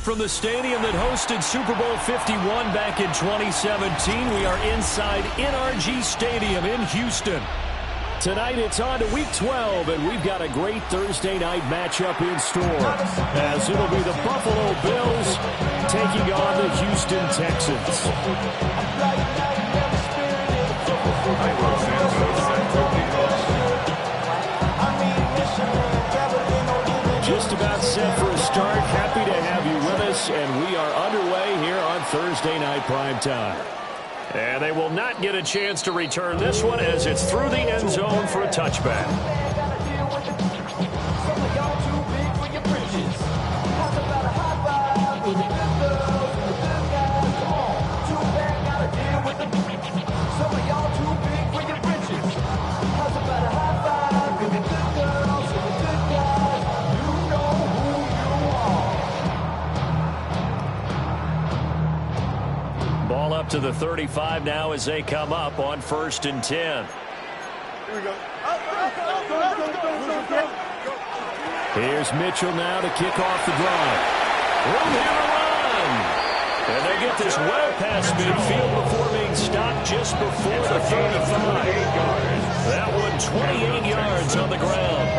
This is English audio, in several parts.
From the stadium that hosted Super Bowl 51 back in 2017, we are inside NRG Stadium in Houston. Tonight it's on to Week 12, and we've got a great Thursday night matchup in store, as it'll be the Buffalo Bills taking on the Houston Texans. Just about set for a start. Happy to have you with us, and we are underway here on Thursday Night Primetime. And they will not get a chance to return this one as it's through the end zone for a touchback. Ball up to the 35 now as they come up on 1st and 10. Here we go. Here's Mitchell now to kick off the drive. Room here to run. And they get this well past midfield before being stopped just before the 35. That one 28 yards on the ground.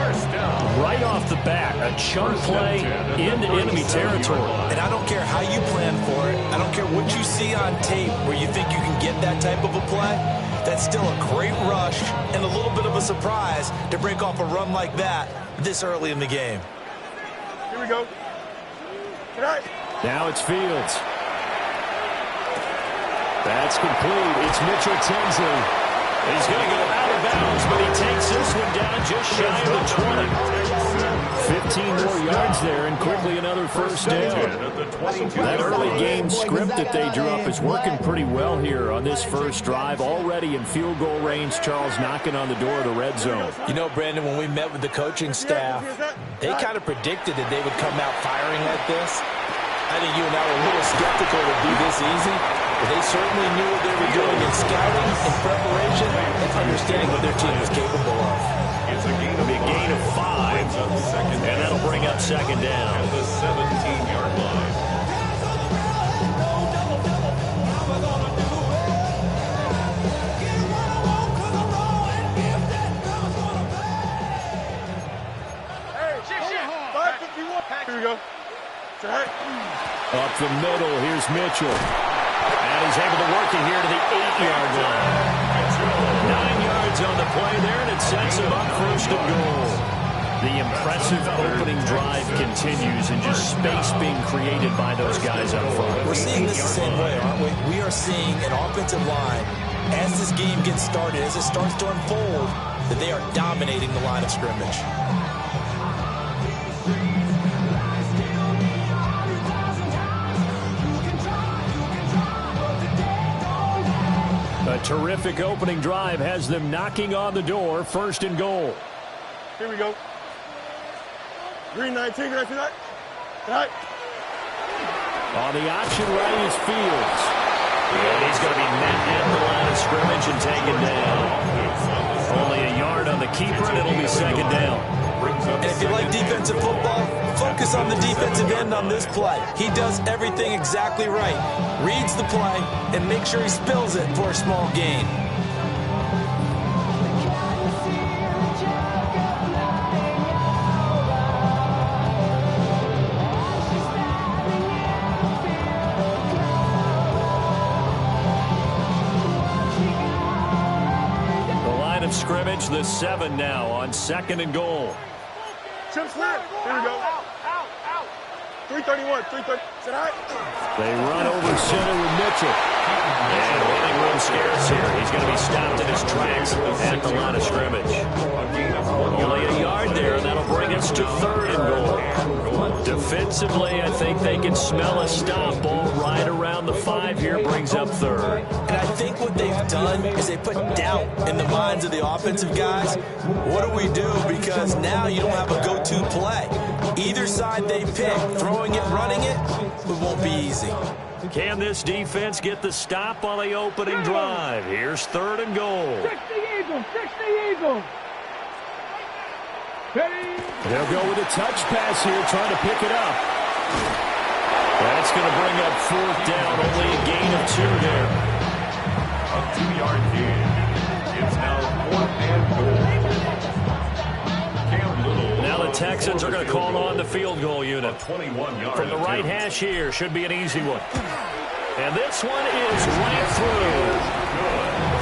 Right off the bat, a chunk play into enemy territory. And I don't care how you plan for it. I don't care what you see on tape where you think you can get that type of a play. That's still a great rush and a little bit of a surprise to break off a run like that this early in the game. Here we go. Now it's Fields. That's complete. It's Mitchell Tinsley. He's going to go out of bounds, but he takes this one down just shy of the 20. 15 more yards there, and quickly another first down. That early game script that they drew up is working pretty well here on this first drive. Already in field goal range, Charles knocking on the door of the red zone. You know, Brandon, when we met with the coaching staff, they kind of predicted that they would come out firing like this. I think you and I were a little skeptical it would be this easy. But they certainly knew what they were doing in scouting, in preparation, and understanding what their team was capable of. It'll be a gain of 5, and that'll bring up second down. At the 17-yard line. Here we go. Up the middle, here's Mitchell. And he's able to work it here to the 8-yard line. 9 yards on the play there, and it sets him up 1st and goal. The impressive opening drive continues, and just space being created by those guys up front. We're seeing this the same way, aren't we? We are seeing an offensive line, as this game gets started, as it starts to unfold, that they are dominating the line of scrimmage. A terrific opening drive has them knocking on the door, 1st and goal. Here we go. Green 19, right to that. On the option right is Fields. And he's going to be met at the line of scrimmage and taken down. Only a yard on the keeper, and it'll be second down. And if you like defensive football, focus on the defensive end on this play. He does everything exactly right. Reads the play and makes sure he spills it for a small gain. The line of scrimmage, the 7 now on 2nd and goal. Chip snap. Here we go. 331, 330. They run over center with Mitchell. And running room scarce here. He's going to be stopped in his tracks at the line of scrimmage. Only a yard there, and that'll bring us to 3rd and goal. Defensively, I think they can smell a stop. Ball right around the 5 here, brings up 3rd. And I think what they've done is they put doubt in the minds of the offensive guys. What do we do? Because now you don't have a go-to play. Either side they pick, throwing it, running it won't be easy. Can this defense get the stop on the opening drive? Here's 3rd and goal. 60 Eagles. They'll go with a touch pass here, trying to pick it up. That's going to bring up 4th down, only a gain of 2 there. A 2-yard gain. It's now 4th and goal. Now the Texans are going to call on the field goal unit. 21-yard From the right hash here, should be an easy one. And this one is right through.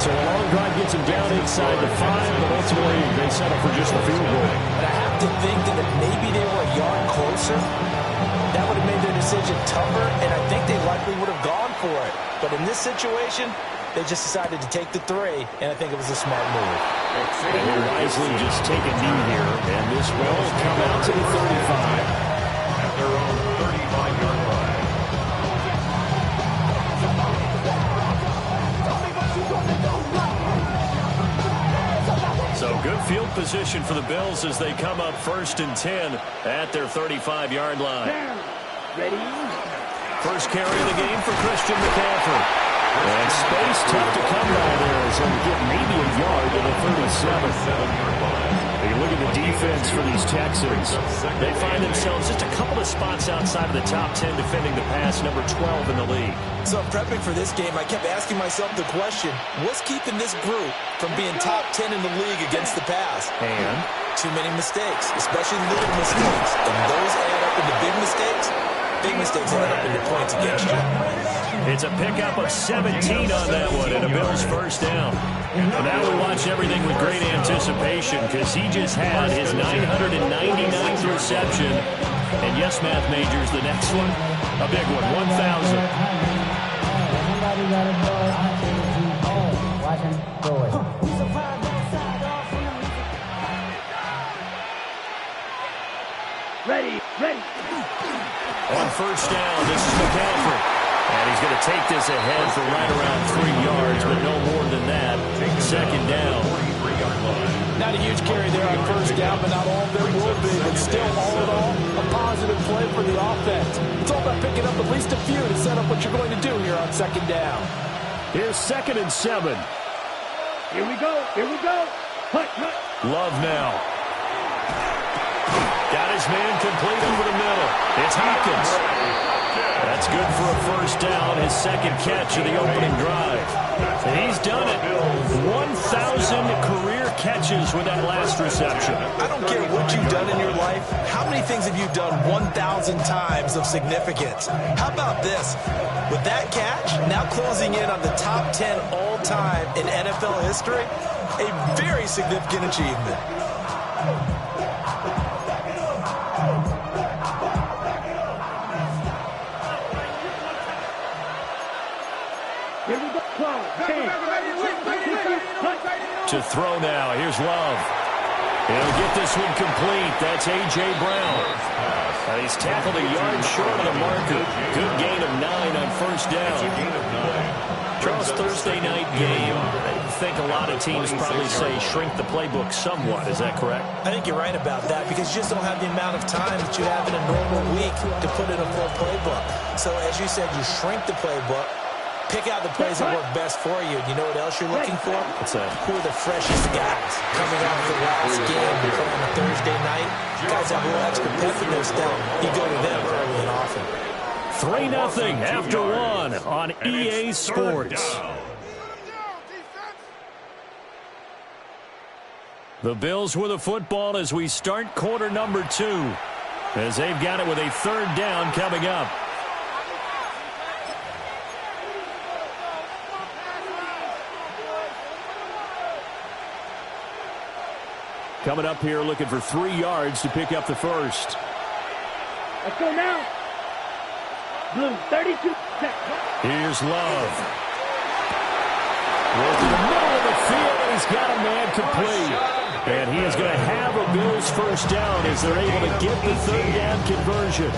So a long drive gets him down inside the 5, but ultimately they settle for just the field goal. But I have to think that if maybe they were a yard closer, that would have made their decision tougher, and I think they likely would have gone for it. But in this situation, they just decided to take the 3, and I think it was a smart move. And they'll wisely just take a knee here, and this will come out to the 35. At their own 35-yard line. So good field position for the Bills as they come up 1st and 10 at their 35-yard line. Ready? First carry of the game for Christian McCaffrey. And space tough to come by there as he'll get maybe a yard to the 37th. You look at the defense for these Texans. They find themselves just a couple of spots outside of the top 10 defending the pass, number 12 in the league. So prepping for this game, I kept asking myself the question, what's keeping this group from being top 10 in the league against the pass? And too many mistakes, especially little mistakes. And those add up into big mistakes. Big mistakes add up into points against you. it's a pickup of 17 on that one and a Bills first down. And now we watch everything with great anticipation because he just had his 999th reception. And yes, math majors, the next one, a big one, 1,000. Ready. On first down, this is McCaffrey. And he's going to take this ahead for right around 3 yards, but no more than that. Second down. Not a huge carry there on first down, but not all of them will be. But still, all in all, a positive play for the offense. It's all about picking up at least a few to set up what you're going to do here on second down. Here's 2nd and 7. Here we go. Hut. Love now. Got his man complete over the middle. It's Hopkins. That's good for a first down, his second catch of the opening drive. And he's done it. 1,000 career catches with that last reception. I don't care what you've done in your life. How many things have you done 1,000 times of significance? How about this? With that catch, now closing in on the top 10 all-time in NFL history, a very significant achievement. Here we go. 12, 10. To throw now. Here's Love. He'll get this one complete. That's A.J. Brown. He's tackled a yard short of the marker. Good gain of 9 on first down. Charles, Thursday night game. I think a lot of teams probably say shrink the playbook somewhat. Is that correct? I think you're right about that because you just don't have the amount of time that you have in a normal week to put in a full playbook. So as you said, you shrink the playbook. Pick out the plays that work best for you. And you know what else you're looking for? What's that? Who are the freshest guys coming off the last game you play on a Thursday night? Guys have a little extra pep in their step. You go to them early and often. 3-0 after 1 on EA Sports. The Bills with the football as we start quarter number 2. As they've got it with a 3rd down coming up. Coming up here looking for 3 yards to pick up the first. Let's go now. Blue, 32 seconds. Here's Love. Well, to the middle of the field, he's got a man complete. And he is going to have a Bills first down as they're able to get the 3rd down conversion.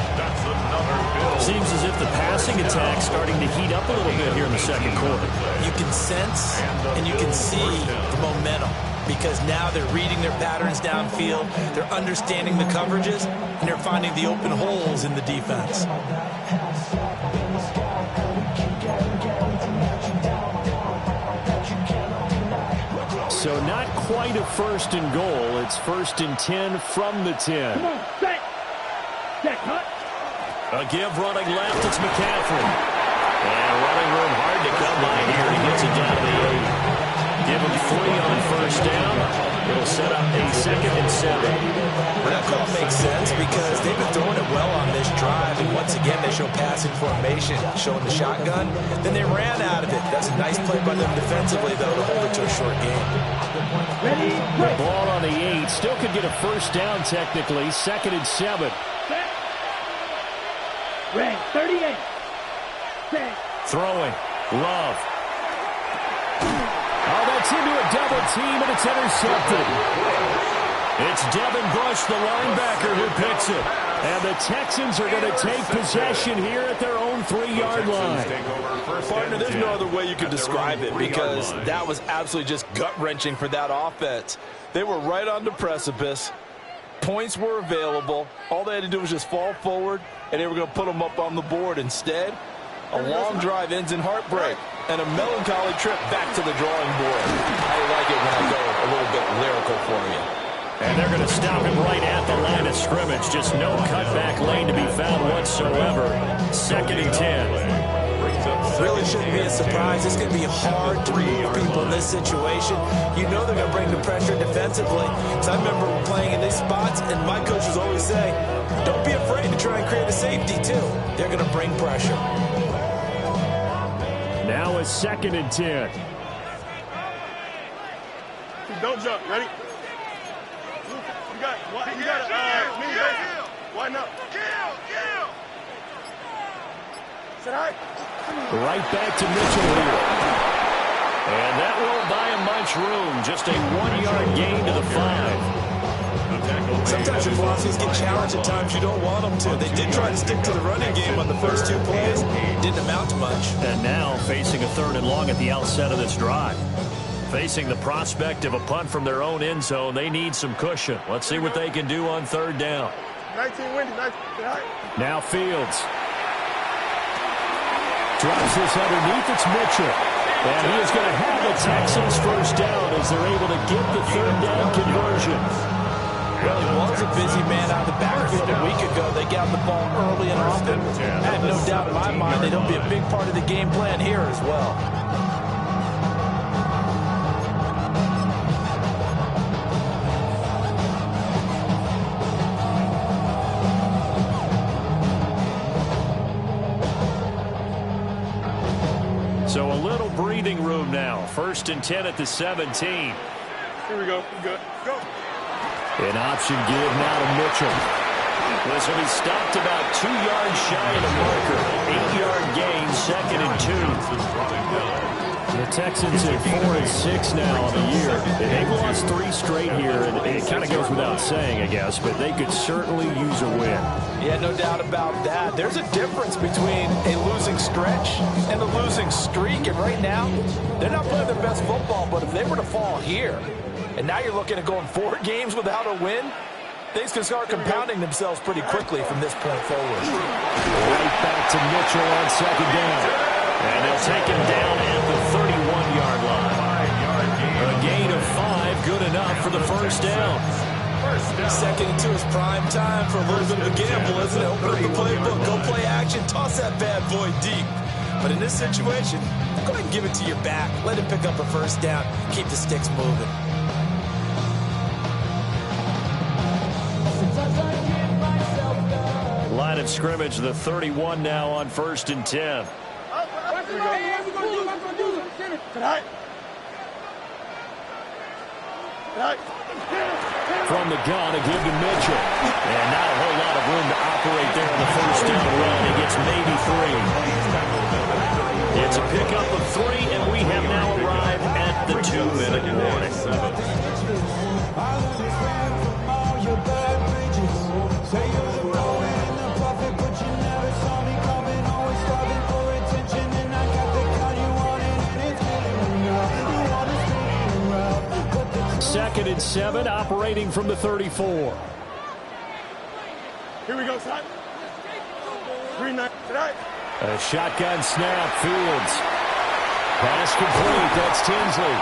Seems as if the passing attack's starting to heat up a little bit here in the second quarter. You can sense and you can see the momentum because now they're reading their patterns downfield, they're understanding the coverages, and they're finding the open holes in the defense. So not quite a 1st and goal. It's 1st and 10 from the 10. Come on, set, hut. A give running left, it's McCaffrey. And running room hard to come by here. He gets it down to the 8. Give him 3 on first down. It'll set up a 2nd and 7. Well, that call makes sense because they've been throwing it well on this drive. And once again, they show passing formation, showing the shotgun. Then they ran out of it. That's a nice play by them defensively, though, to hold it to a short game. The ball on the 8. Still could get a first down technically. 2nd and 7. Red, 38. Throwing. Love. Oh, that's into a double team, and it's intercepted. It's Devin Bush, the linebacker, who picks it. And the Texans are going to take possession here at their own 3-yard line. Partner, there's no other way you could describe it because that was absolutely just gut-wrenching for that offense. They were right on the precipice. Points were available. All they had to do was just fall forward, and they were going to put them up on the board. Instead, a long drive ends in heartbreak and a melancholy trip back to the drawing board. I like it when I go a little bit lyrical for you. And they're going to stop him right at the line of scrimmage. Just no cutback lane to be found whatsoever. 2nd and 10. Really shouldn't be a surprise. It's going to be hard to move people in this situation. You know they're going to bring the pressure defensively. So I remember playing in these spots, and my coaches always say, don't be afraid to try and create a safety, too. They're going to bring pressure. Now a 2nd and 10. Don't jump. Ready? You got widen up. Kill. Sit high. Right back to Mitchell here. And that won't buy him much room. Just a 1-yard gain to the 5. Sometimes your velocities get challenged at times you don't want them to. They did try to stick to the running game on the first 2 plays. Didn't amount to much. And now facing a 3rd and long at the outset of this drive. Facing the prospect of a punt from their own end zone, they need some cushion. Let's see what they can do on 3rd down. 19 windy, 19. Now Fields. Drops this underneath, it's Mitchell. And he is going to have the Texans first down as they're able to get the 3rd down conversion. Well, he was a busy man out of the backfield a week ago. They got the ball early and often. I have no doubt in my mind they'll be a big part of the game plan here as well. So a little breathing room now. 1st and 10 at the 17. Here we go. Good. Go. An option give now to Mitchell. This will be stopped about 2 yards shy of the marker. 8-yard gain, 2nd and 2. The Texans at 4 and 6 now on the year. They've lost 3 straight here, and it kind of goes without saying, I guess, but they could certainly use a win. Yeah, no doubt about that. There's a difference between a losing stretch and a losing streak, and right now, they're not playing their best football, but if they were to fall here, and now you're looking at going 4 games without a win, things can start compounding themselves pretty quickly from this point forward. Right back to Mitchell on 2nd down. And they'll take him down at the 31-yard line. A gain of 5, good enough for the first down. 2nd and 2 is prime time for a little bit of a gamble, isn't it? Open up the playbook, go play action, toss that bad boy deep. But in this situation, go ahead and give it to your back. Let him pick up a first down. Keep the sticks moving. Line of scrimmage, the 31 now on 1st and 10. From the gun, a give to Mitchell. And not a whole lot of room to operate there on the first down run. He gets maybe 3. It's a pickup of 3, and we have now arrived at the 2-minute warning. Second and 7, operating from the 34. Here we go, son. 3-9. A shotgun snap, Fields. Pass complete, that's Tinsley.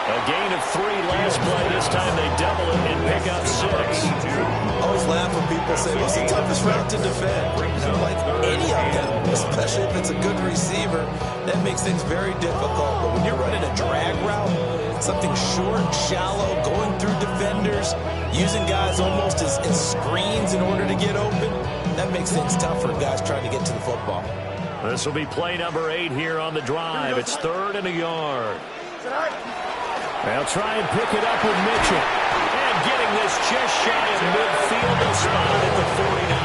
A gain of 3 last play. This time they double it and pick up 6. Always laugh when people people say, what's the toughest route to defend? Like any of them, especially if it's a good receiver, that makes things very difficult. But when you're running a drag route, something short, shallow, going through defenders, using guys almost as screens in order to get open, that makes things tough for guys trying to get to the football. This will be play number 8 here on the drive. It's 3rd and a yard. They'll try and pick it up with Mitchell. And getting this just shy of midfield, they'll spot it at the 49.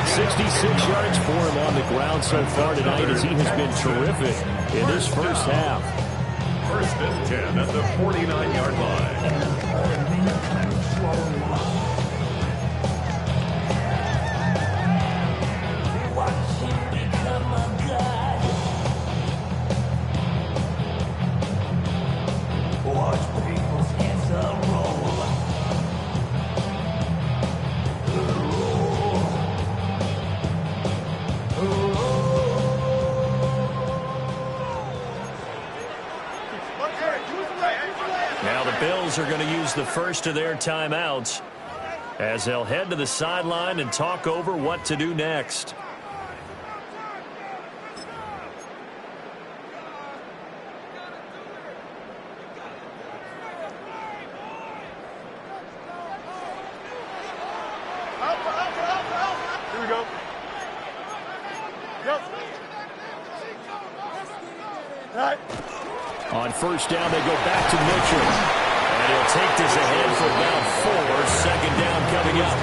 66 yards for him on the ground so far tonight as he has been terrific in this first half. 1st and 10 at the 49-yard line. Now the Bills are going to use the first of their timeouts as they'll head to the sideline and talk over what to do next. Here we go. Yep. All right. On first down, they go back to Mitchell. And he'll take this ahead for about 4. Second down coming up.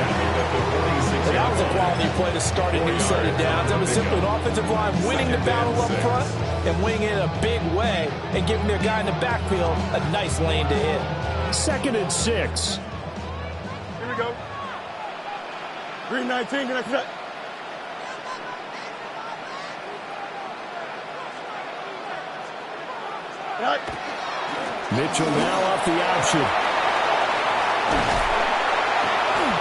That was a quality play to start a new set of downs. That was simply an offensive line winning the battle up front and winning it in a big way and giving their guy in the backfield a nice lane to hit. 2nd and 6. Here we go. Green 19, can I cut? Right. Mitchell now off the option.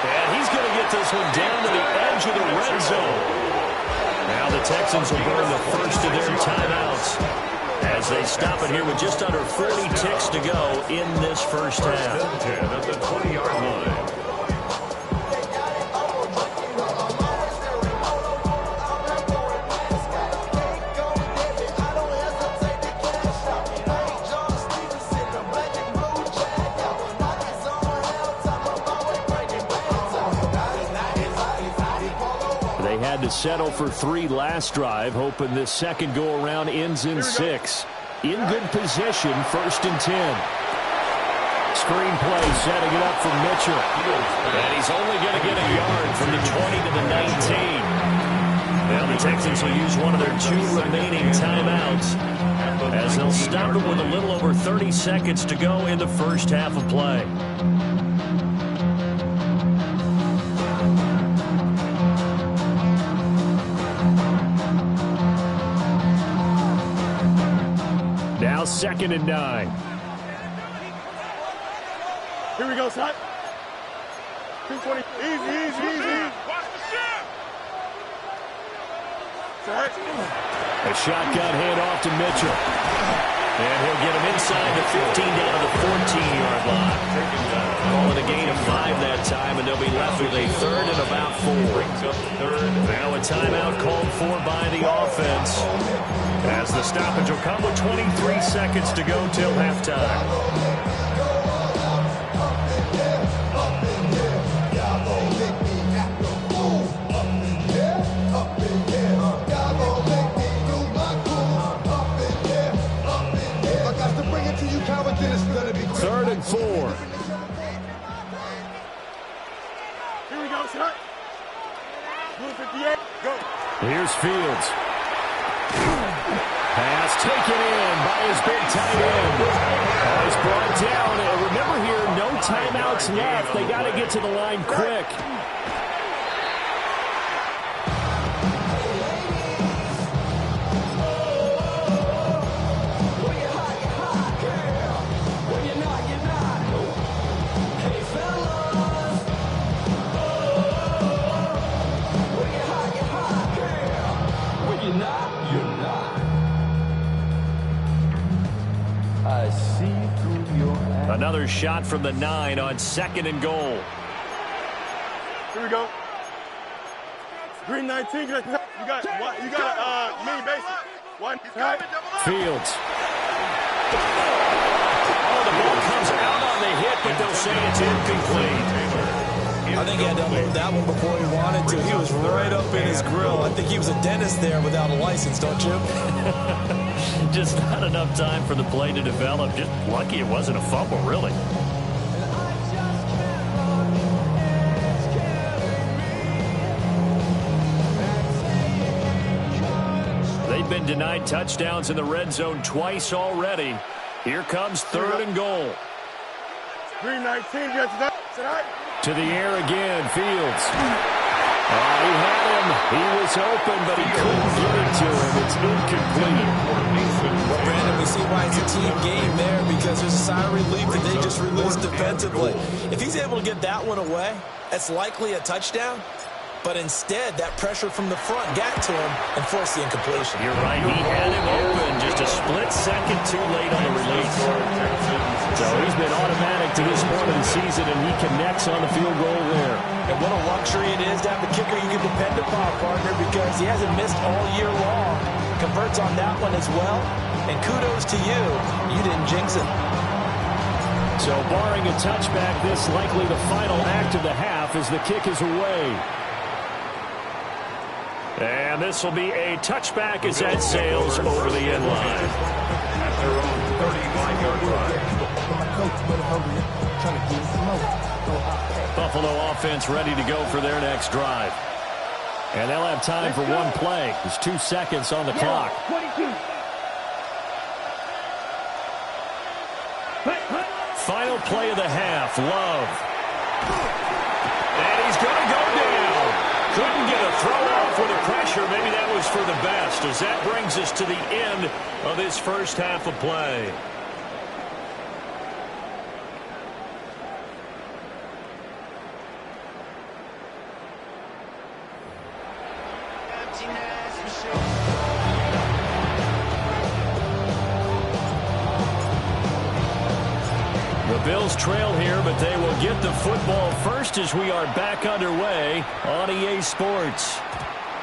And he's going to get this one down to the edge of the red zone. Now the Texans will burn the first of their timeouts as they stop it here with just under 40 ticks to go in this first half. 1st and 10 at the 20-yard line. To settle for 3 last drive, hoping this second go-around ends in 6. In good position, 1st and 10. Screenplay setting it up for Mitchell. And he's only going to get a yard from the 20 to the 19. Now the Texans will use one of their 2 remaining timeouts as they'll stop it with a little over 30 seconds to go in the first half of play. Now 2nd and 9. Here we go, son. 220. Easy. Watch the shot. A shotgun handoff to Mitchell. And he'll get him inside the 15 down to the 14-yard line. Call it a gain of 5 that time, and they'll be left with a 3rd and about 4. Now a timeout called for by the offense as the stoppage will come with 23 seconds to go till halftime. Third and 4. Here we go, son. Blue 58, go. Here's Fields. Pass taken in by his big tight end. Oh, he's brought down. And remember here, no timeouts left. They got to get to the line quick. I see through your eyes. Another shot from the 9 on 2nd and goal. Here we go. Green 19. You got mini basic. One. Fields. Oh, the ball comes out on the hit, but they'll say it's incomplete. I think he had to unload that one before he wanted to. He was right up in his grill. I think he was a dentist there without a license, don't you? Just not enough time for the play to develop. Just lucky it wasn't a fumble, really. They've been denied touchdowns in the red zone twice already. Here comes 3rd and goal. Green 19. To the air again, Fields. He had him. He was open, but he couldn't get it to him. It's incomplete. Well, Brandon, we see why it's a team game there, because there's a sigh of relief that they just released defensively. If he's able to get that one away, that's likely a touchdown. But instead, that pressure from the front got to him and forced the incompletion. You're right. He had him open. Just a split second too late on the release. So he's been automatic to this point of the season, and he connects on the field goal there. And what a luxury it is to have a kicker you can depend upon, partner, because he hasn't missed all year long. Converts on that one as well. And kudos to you. You didn't jinx it. So barring a touchback, this likely the final act of the half as the kick is away. And this will be a touchback as that sails over the end line. At their own 35-yard line. Buffalo offense ready to go for their next drive. And they'll have time for one play. There's 2 seconds on the clock. 22. Final play of the half. Love. And he's going to go down. Couldn't get a throw off with the pressure. Maybe that was for the best, as that brings us to the end of this first half of play. The Bills trail here, but they will get the football first as we are back underway on EA Sports.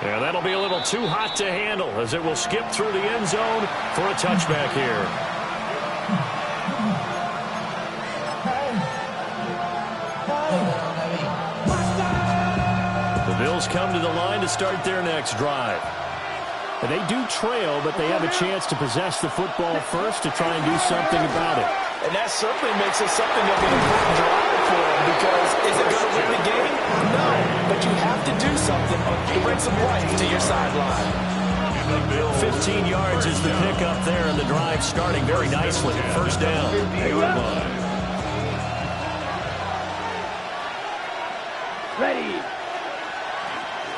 And that'll be a little too hot to handle as it will skip through the end zone for a touchback here. The Bills come to the line to start their next drive. And they do trail, but they have a chance to possess the football first to try and do something about it. And that certainly makes it something of an important drive for him, because is it going to win the game? No, but you have to do something to bring some life to your sideline. 15 yards is the pickup there, and the drive starting very nicely. First down. Ready.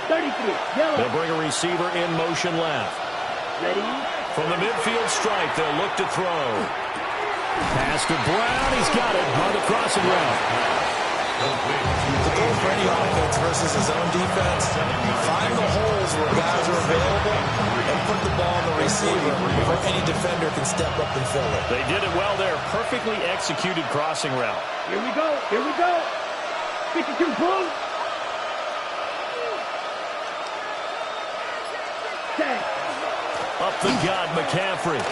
33. Yellow. They'll bring a receiver in motion left. Ready. From the midfield stripe, they'll look to throw. Pass to Brown. He's got it on the crossing route. The goal for any offense versus his own defense, find the holes where guys are available and put the ball on the receiver before any defender can step up and fill it. They did it well there. Perfectly executed crossing route. Here we go. Here we go. 52 blue. 10. Up the gut, McCaffrey.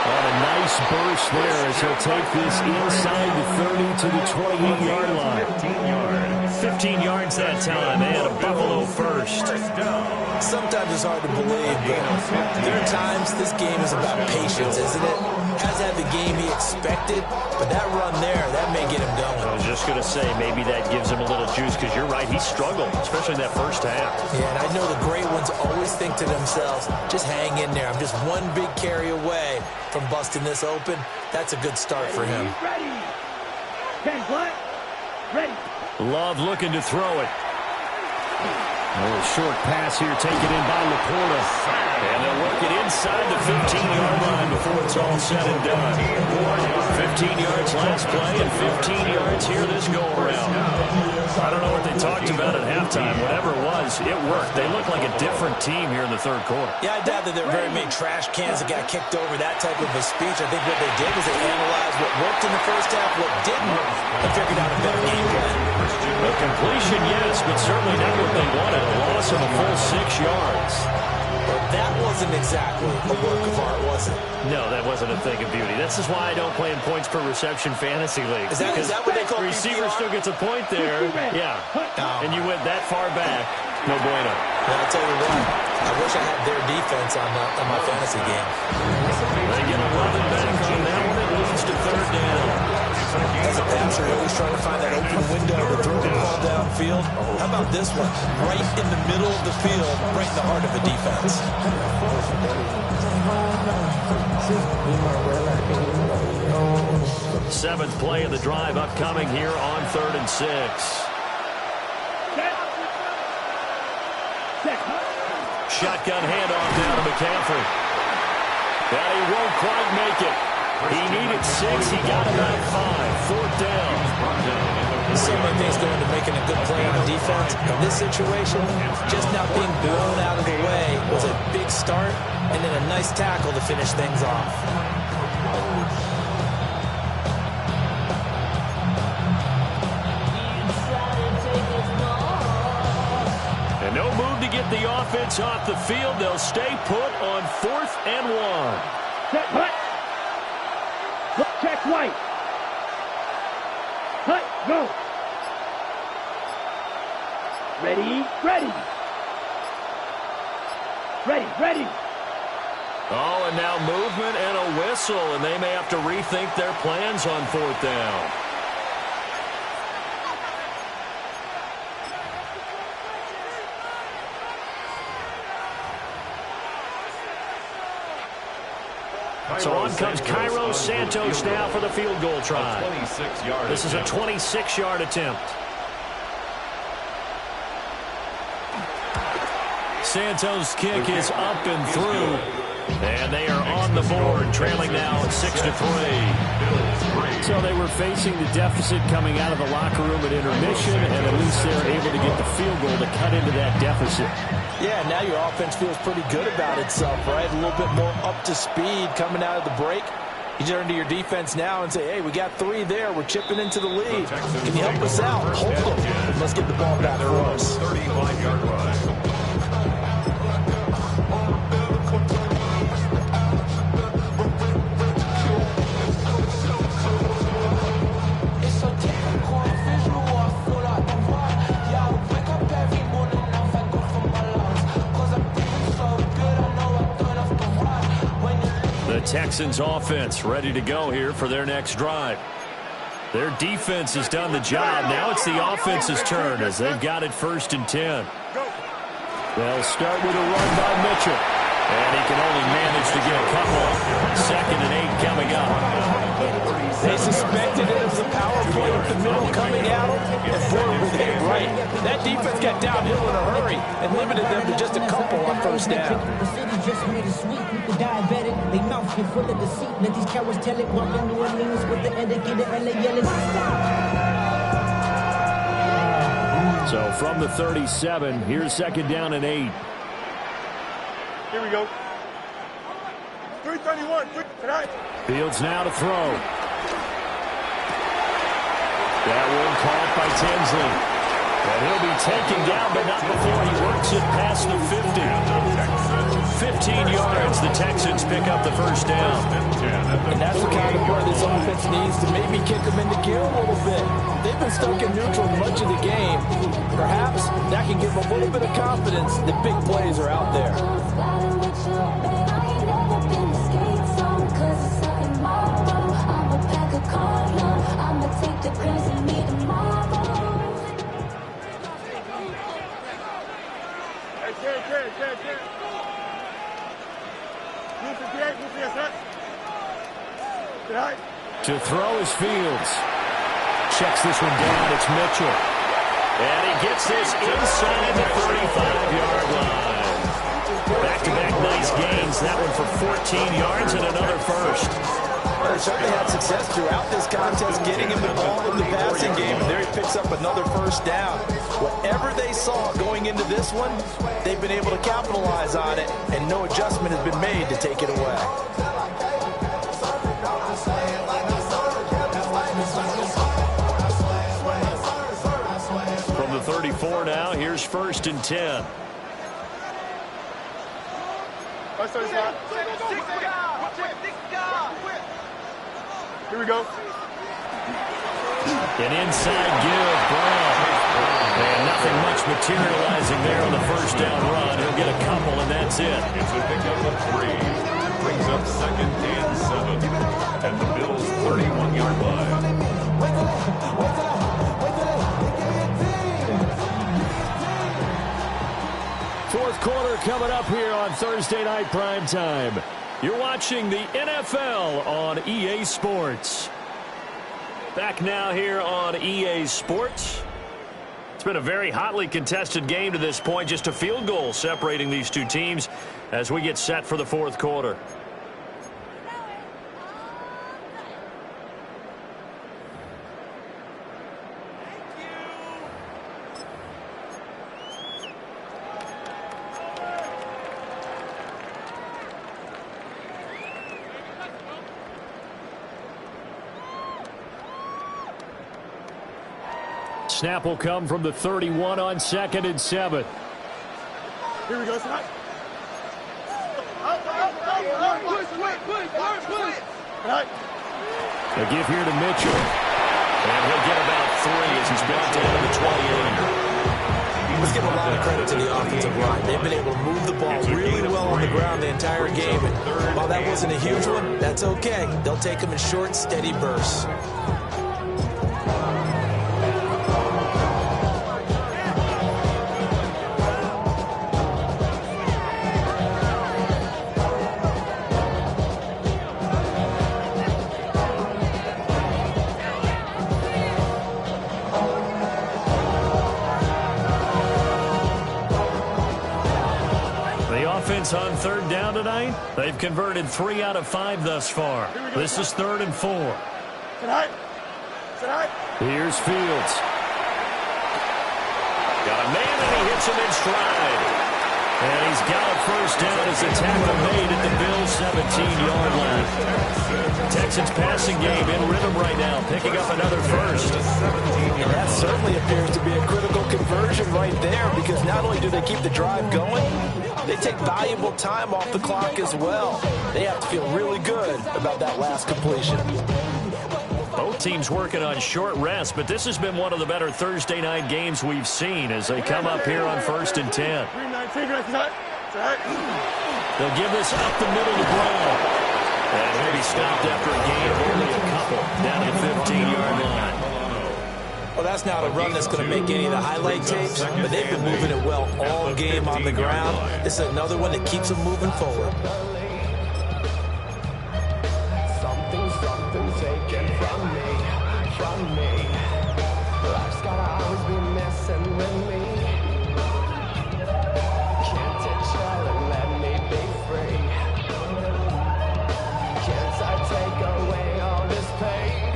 And a nice burst there as he'll take this inside the 30 to the 28-yard line. 15 yards that time, and a Buffalo first. Sometimes it's hard to believe, but there are times this game is about patience, isn't it? Hasn't had the game he expected, but that run there, that may get him going. I was just going to say, maybe that gives him a little juice, because you're right, he struggled, especially in that first half. Yeah, and I know the great ones always think to themselves, just hang in there. I'm just one big carry away from busting this open. That's a good start for him. Ready. 10 black. Ready. Love looking to throw it. A little short pass here taken in by Laporta. And they'll work it inside the 15-yard line before it's all said and done. 15 yards last play and 15 yards here this go-around. I don't know what they talked about at halftime. Whatever it was, it worked. They look like a different team here in the third quarter. Yeah, I doubt that there are very many trash cans that got kicked over, that type of a speech. I think what they did was they analyzed what worked in the first half, what didn't, and figured out a better game plan. completion, yes, but certainly not what they wanted. A loss of a full 6 yards. Well, that wasn't exactly a work of art, was it? No, that wasn't a thing of beauty. This is why I don't play in points per reception fantasy league. Is that what they call receiver PPR? still gets a point there. Yeah. And you went that far back. No bueno. And I'll tell you what, I wish I had their defense on my fantasy game. They get 11 back on that one. It leads to 3rd down. As a passer, you're always trying to find that open window to throw the ball downfield. How about this one? Right in the middle of the field, right in the heart of the defense. 7th play of the drive upcoming here on 3rd and 6. Shotgun handoff down to McCaffrey. And he won't quite make it. He needed 6. He got about 5. 4th down. So many things go into making a good play on defense. In this situation, just not being blown out of the way was a big start, and then a nice tackle to finish things off. And no move to get the offense off the field. They'll stay put on 4th and 1. Set, hut. Look, check right. Hut, go. Ready, ready. Ready, ready. Oh, and now movement and a whistle, and they may have to rethink their plans on 4th down. So on comes Cairo Santos now for the field goal try. This is a 26-yard attempt. Santos' kick is up and through. And they are on the board, trailing now 6-3. So they were facing the deficit coming out of the locker room at intermission, and at least they're able to get the field goal to cut into that deficit. Yeah, now your offense feels pretty good about itself, right? A little bit more up to speed coming out of the break. You turn to your defense now and say, hey, we got 3 there. We're chipping into the lead. Can you help us out? Hold them. Let's get the ball back for us. 35-yard line. The Texans offense ready to go here for their next drive. Their defense has done the job. Now it's the offense's turn as they've got it 1st and 10. They'll start with a run by Mitchell. And he can only manage to get a couple. 2nd and 8 coming up. They suspected it was a power play up the middle coming at them. And boy, were they right. That defense got downhill in a hurry and limited them to just a couple on 1st down. The city just made it sweet. People diabetic. They mouth get full of deceit. Let these cowards tell it. Walk in New Orleans with the indicator. LA yelling, stop. So from the 37, here's 2nd down and 8. Here we go. 331. Tonight. Fields now to throw. That one caught by Tinsley. And he'll be taken down, but not before he works it past the 50. 15 yards, the Texans pick up the 1st down. And that's the kind of play this offense needs to maybe kick them into gear a little bit. They've been stuck in neutral much of the game. Perhaps that can give them a little bit of confidence that big plays are out there. To throw is Fields. Checks this one down. It's Mitchell. And he gets this inside the 35-yard line. Back-to-back nice gains. That one for 14 yards and another 1st. Well, they certainly had success throughout this contest getting him the ball in the passing game, and there he picks up another 1st down. Whatever they saw going into this one, they've been able to capitalize on it, and no adjustment has been made to take it away. From the 4 now. Here's 1st and 10. Here we go. An inside give, Brown. And nothing much materializing there on the first down run. He'll get a couple, and that's it. It's a pickup of 3. Brings up 2nd and 7. At the Bills' 31-yard line. Fourth quarter coming up here on Thursday Night Primetime. You're watching the NFL on EA Sports. Back now here on EA Sports. It's been a very hotly contested game to this point. Just a field goal separating these two teams as we get set for the fourth quarter. Snap will come from the 31 on 2nd and 7. Here we go, Scott. A give here to Mitchell. And he'll get about 3 as he's brought down to the 28. Let's give a lot of credit to the offensive line. They've been able to move the ball really well on the ground the entire game. And while that wasn't a huge one, that's okay. They'll take them in short, steady bursts. On 3rd down tonight, they've converted 3 out of 5 thus far. This is 3rd and 4. Here's Fields. Got a man and he hits him in stride. And he's got a first down as the tackle made at the Bills' 17-yard line. Texans passing game in rhythm right now, picking up another first. And that certainly appears to be a critical conversion right there, because not only do they keep the drive going, they take valuable time off the clock as well. They have to feel really good about that last completion. Both teams working on short rest, but this has been one of the better Thursday night games we've seen as they come up here on 1st and 10. They'll give this up the middle to Brown. And he'll be stopped after a gain of only a couple down at the 15-yard line. Well, that's not a run that's going to make any of the highlight tapes, but they've been moving it well all game on the ground. This is another one that keeps them moving forward. Something taken from me. Life's gotta always be messing with me. Can't it try to let me be free? Can't I take away all this pain?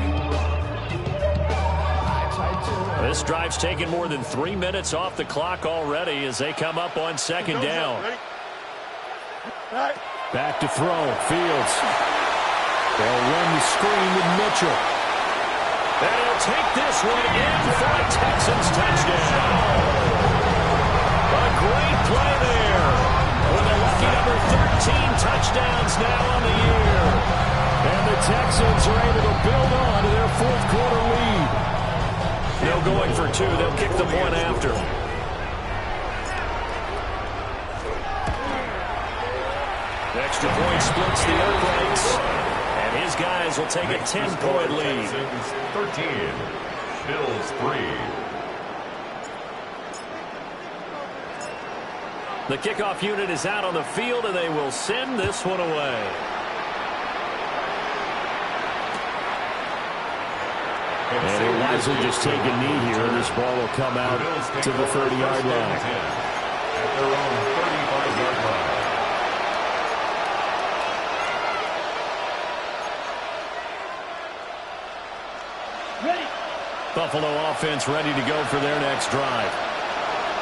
This drive's taken more than 3 minutes off the clock already as they come up on 2nd down. Back to throw. Fields. They'll run the screen with Mitchell. And he'll take this one in for a Texans touchdown. A great play there. With a lucky number 13 touchdowns now on the year. And the Texans are able to build on to their fourth quarter lead. No going for 2. They'll kick the point after. Extra point splits the uprights. And his guys will take a 10-point lead. 13. Bills 3. The kickoff unit is out on the field, and they will send this one away. And he'll wisely just take a knee here, and this ball will come out to the 30-yard line. At their own 35-yard line. Buffalo offense ready to go for their next drive.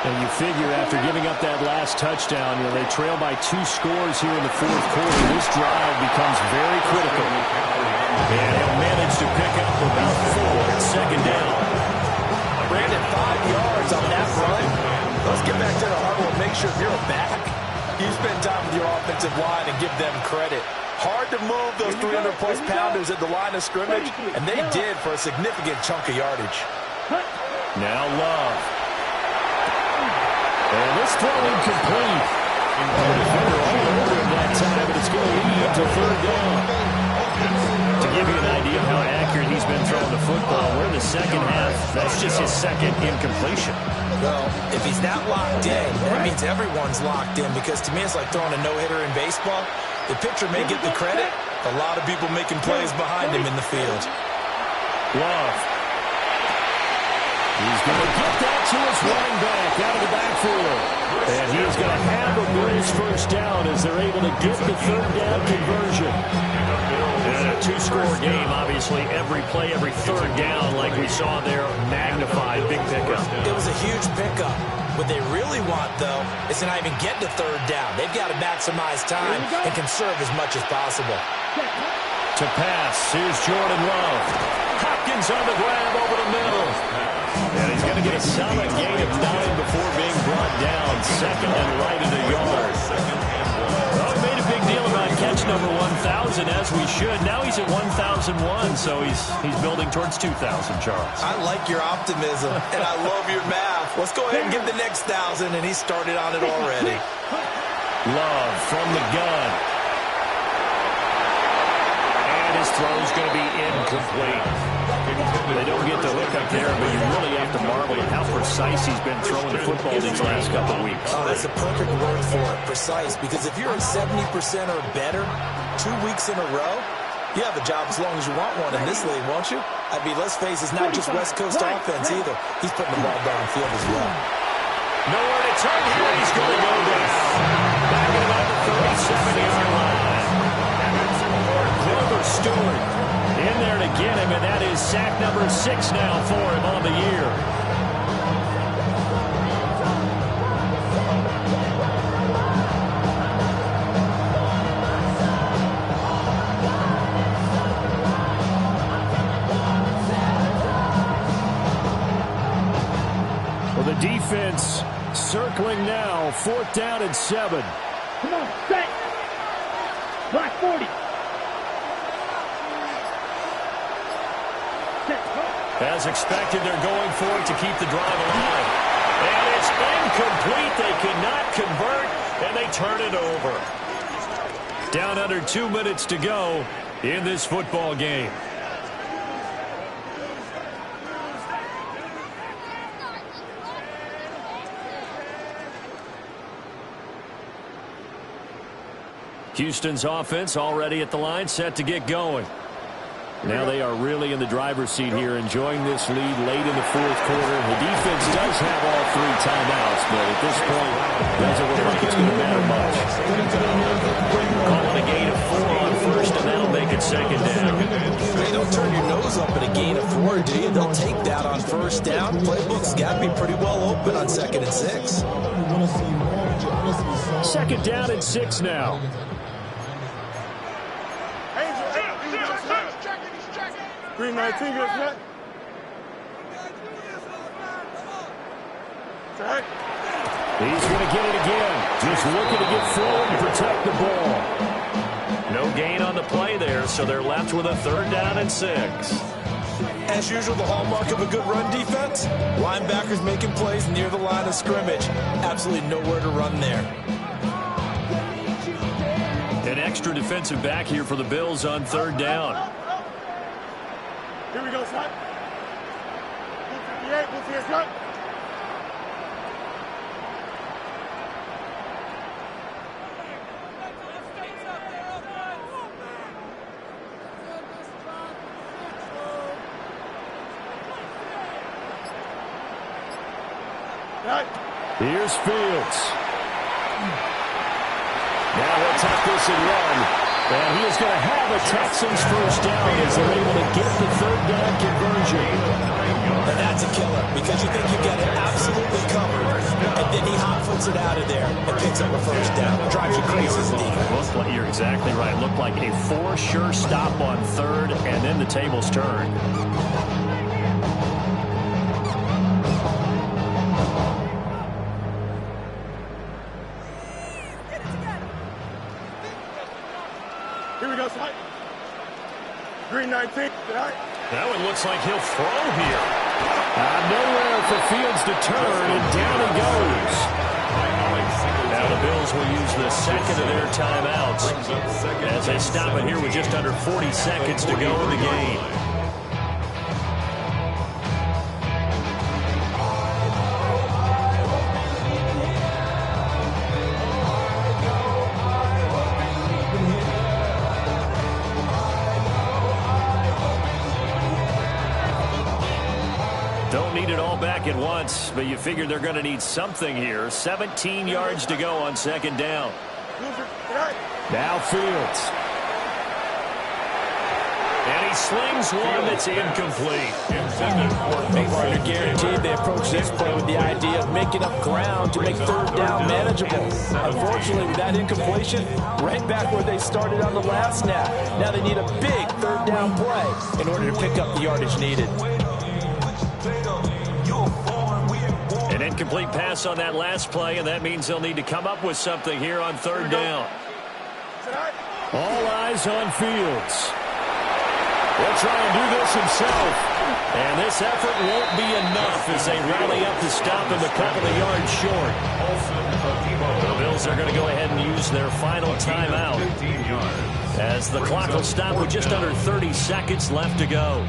And you figure after giving up that last touchdown, they trail by 2 scores here in the fourth quarter. This drive becomes very critical. And he'll manage to pick up about 4 at 2nd down. Brandon, 5 yards on that run. make sure if you're a back, you spend time with your offensive line and give them credit. Hard to move those 300-plus pounders at the line of scrimmage, and they did for a significant chunk of yardage. Now Love. And this throw incomplete. The defender all over him that time, but it's going to lead to third down. To give you an idea of how accurate he's been throwing the football, we're in the second half. That's just his second incompletion. Well, if he's not locked in, that means everyone's locked in, because to me it's like throwing a no-hitter in baseball. The pitcher may get the credit, a lot of people making plays behind him in the field. Love. He's going to get that to his running back out of the backfield. And he is going to have a Bills first down as they're able to get the third down conversion. And a two-score game, obviously, every play, every third down, like we saw there, magnified, big pickup. It was a huge pickup. What they really want, though, is to not even get to third down. They've got to maximize time and conserve as much as possible. To pass, here's Jordan Love. Hopkins on the grab over the middle. And he's going to get a solid gain of 9 before being brought down. Second and right in the yard. Well, we made a big deal about catch number 1,000, as we should. Now he's at 1,001, so he's building towards 2,000, Charles. I like your optimism, and I love your math. Let's go ahead and get the next 1,000, and he started on it already. Love from the gun. And his throw's going to be incomplete. They don't get the hook up there, but you really have to marvel at how precise he's been throwing the football these last couple of weeks. Oh, that's a perfect word for it, precise, because if you're at 70% or better 2 weeks in a row, you have a job as long as you want one in this league, won't you? I mean, let's face it, it's not just West Coast offense either. He's putting the ball downfield as well. Nowhere to turn here. He's going to go down. Back at about the 37-yard line. Grover Stewart in there to get him, and that is sack number 6 now for him on the year. Well, the defense circling now, 4th down and 7. Come on, set. Block 40. As expected, they're going for it to keep the drive alive. And it's incomplete. They cannot convert, and they turn it over. Down under 2 minutes to go in this football game. Houston's offense already at the line, set to get going. Now they are really in the driver's seat here, enjoying this lead late in the 4th quarter. The defense does have all 3 timeouts, but at this point, doesn't look like it's going to matter much. Calling a gain of 4 on first, and that'll make it 2nd down. Hey, don't turn your nose up at a gain of 4, do you? They'll take that on first down. Playbook's got to be pretty well open on 2nd and 6. 2nd down and 6 now. 319, good set. Check. He's going to get it again. Just looking to get forward and protect the ball. No gain on the play there, so they're left with a 3rd down and 6. As usual, the hallmark of a good run defense, linebackers making plays near the line of scrimmage. Absolutely nowhere to run there. An extra defensive back here for the Bills on 3rd down. Here we go, son. 258, 258, cut. Here's Fields. Now he'll tuck this and run. And he is going to have a Texans first down as they're able to get the 3rd down conversion. And that's a killer, because you think you've got it absolutely covered, and then he hot-foots it out of there and picks up a first down. It drives you crazy as a defense. You're exactly right. Looked like a for-sure stop on 3rd, and then the tables turned. got some. Green 19. Now it looks like he'll throw here. Nowhere for Fields to turn, and down he goes. Now the Bills will use the second of their timeouts as they stop it here with just under 40 seconds to go in the game. Don't need it all back at once, but you figure they're going to need something here. 17 yards to go on second down. Now Fields. And he slings one that's incomplete. You're guaranteed they approach this play with the idea of making up ground to make third down manageable. Unfortunately, with that incompletion, right back where they started on the last snap. Now they need a big third down play in order to pick up the yardage needed. An incomplete pass on that last play, and that means they'll need to come up with something here on third down. All eyes on Fields. He'll try and do this himself. And this effort won't be enough as they rally up to stop him a couple of yards short. The Bills are going to go ahead and use their final timeout as the clock will stop with just under 30 seconds left to go.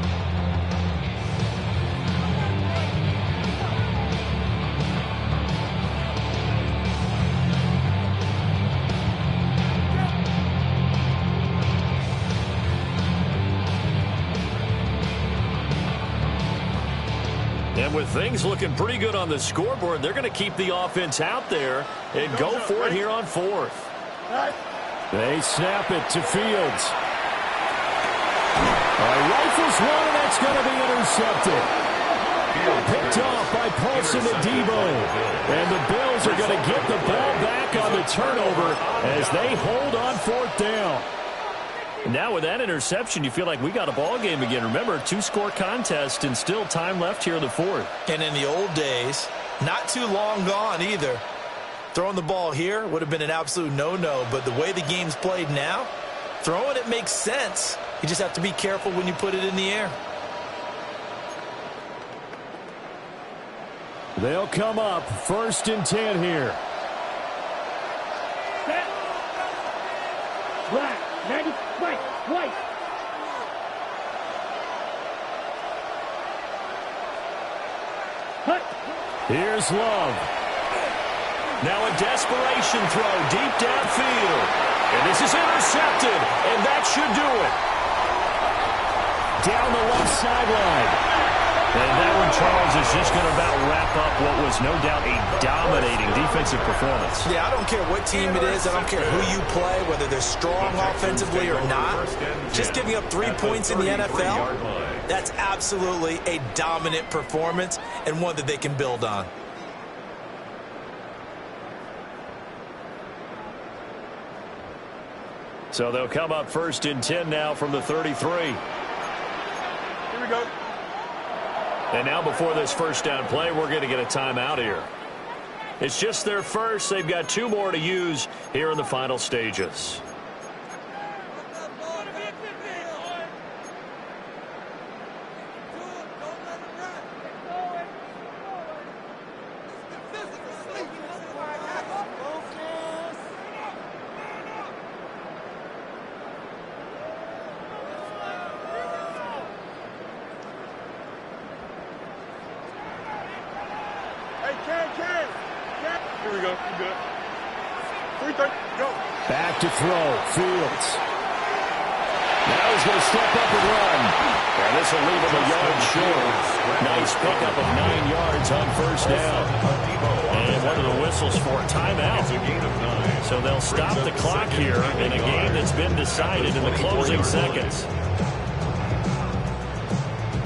And with things looking pretty good on the scoreboard, they're going to keep the offense out there and go for it here on fourth. They snap it to Fields. Rifles one, and that's going to be intercepted. Picked off by Paulson to Debo. And the Bills are going to get the ball back on the turnover as they hold on fourth down. Now with that interception, you feel like we got a ball game again. Remember, 2-score contest and still time left here in the fourth. And in the old days, not too long gone either. Throwing the ball here would have been an absolute no-no, but the way the game's played now, throwing it makes sense. You just have to be careful when you put it in the air. They'll come up 1st and 10 here. Set. Black. 90. White. Hut. Here's Love. Now a desperation throw deep downfield. And this is intercepted, and that should do it. Down the left sideline. And that one, Charles, is just going to about wrap up what was no doubt a dominating defensive performance. Yeah, I don't care what team it is. I don't care who you play, whether they're strong offensively or not. Just giving up 3 points in the NFL, that's absolutely a dominant performance and one that they can build on. So they'll come up 1st and 10 now from the 33. Here we go. And now before this first down play, we're going to get a timeout here. It's just their first. They've got 2 more to use here in the final stages. Here we go. You good. 3-30. Go. Back to throw. Fields. Now he's going to step up and run. And this will leave him a yard short. Nice pickup of 9 yards on first down. And one of the whistles for a timeout. So they'll stop the clock here in a game that's been decided in the closing seconds.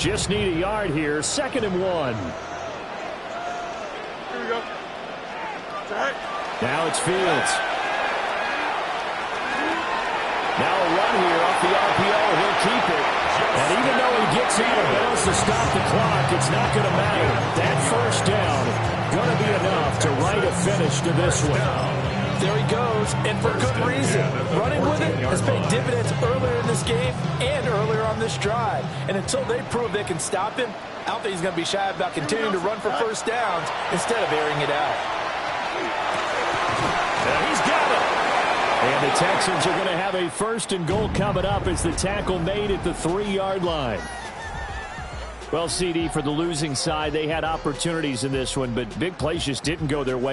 Just need a yard here. 2nd and 1. Here we go. Now it's Fields. Now a run here off the RPO. He'll keep it. And even though he gets out of bounds to stop the clock, it's not going to matter. That first down going to be enough to write a finish to this one. There he goes, and for good reason. Running with it has paid dividends earlier in this game and earlier on this drive. And until they prove they can stop him, I don't think he's going to be shy about continuing to run for first downs instead of airing it out. And he's got it. And the Texans are going to have a 1st and goal coming up as the tackle made at the 3-yard line. Well, CD, for the losing side, they had opportunities in this one, but big plays just didn't go their way.